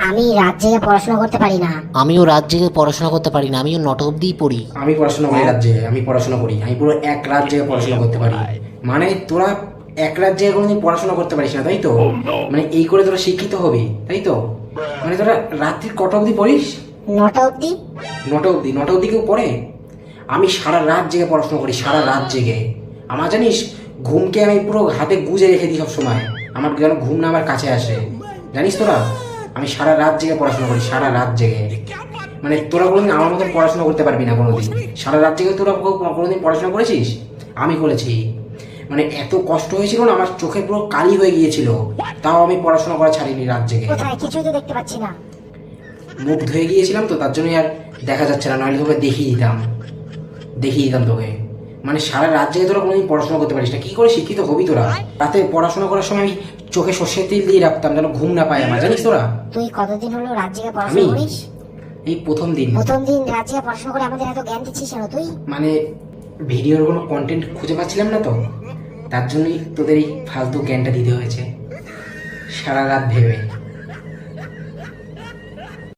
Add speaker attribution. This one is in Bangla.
Speaker 1: আমি রাত জেগে পড়াশোনা করতে পারি না।
Speaker 2: আমিও রাত জেগে পড়াশোনা করতে পারি না, আমিও 9টা অবধিই পড়ি।
Speaker 3: আমি পড়াশোনা করি রাত জেগে, আমি পড়াশোনা করি, আমি পুরো এক রাত জেগে পড়াশোনা করতে পারি। মানে তোরা এক রাত জেগে কোনোদিন পড়াশোনা করতে পারিস না, তাই তো? মানে এই করে তোরা শিক্ষিত হবি, তাই তো? মানে তোরা রাত্রির কটা অবধি পড়িস?
Speaker 1: 9টা অবধি।
Speaker 3: 9টা অবধি? 9টা অবধি কেউ পড়ে? আমি সারা রাত জেগে পড়াশোনা করি, সারা রাত জেগে। আমার জানিস ঘুমকে আমি পুরো হাতে গুজে রেখে দিই সবসময়, আমার যেন ঘুম না আমার কাছে আসে, জানিস তোরা? আমি সারা রাত জেগে পড়াশোনা করি, সারা রাত জেগে। মানে তোরা কোনোদিন আমার মতন পড়াশোনা করতে পারবি না কোনোদিন। সারা রাত জেগে তোরা কোনোদিন পড়াশোনা করেছিস? আমি করেছি। মানে এত কষ্ট হয়েছিল না, আমার চোখে পুরো কালি হয়ে গিয়েছিল, তাও আমি পড়াশোনা করা ছাড়িনি রাত জেগে।
Speaker 1: কোথায়? কিছুই তো দেখতে পাচ্ছি না।
Speaker 3: মুখ ধুয়ে গিয়েছিলাম তো, তার জন্যই আর দেখা যাচ্ছে না, নইলে তোকে দেখিয়ে দিতাম তোকে। মানে সারা রাত জেগে তোরা কোনোদিন পড়াশোনা করতে পারিস না, কি করে শিক্ষিত হবি তোরা? রাতে পড়াশোনা করার সময় আমি চোখে সর্ষের তেল দিয়ে রাখতাম যেন ঘুম না পায় আমার, জানিস তোরা?
Speaker 1: তুই কতদিন হলো রাত জেগে
Speaker 3: আমি
Speaker 1: পড়াশোনা করিস?
Speaker 3: এই প্রথম দিন।
Speaker 1: প্রথম দিন রাত জেগে পড়াশোনা করে আমাদের এত জ্ঞান দিচ্ছিস কেন তুই?
Speaker 3: মানে ভিডিওর কোনো কন্টেন্ট খুঁজে পাচ্ছিলাম না তো, তার জন্যই তোদের এই ফালতু জ্ঞানটা দিতে হয়েছে সারা রাত ভেবে।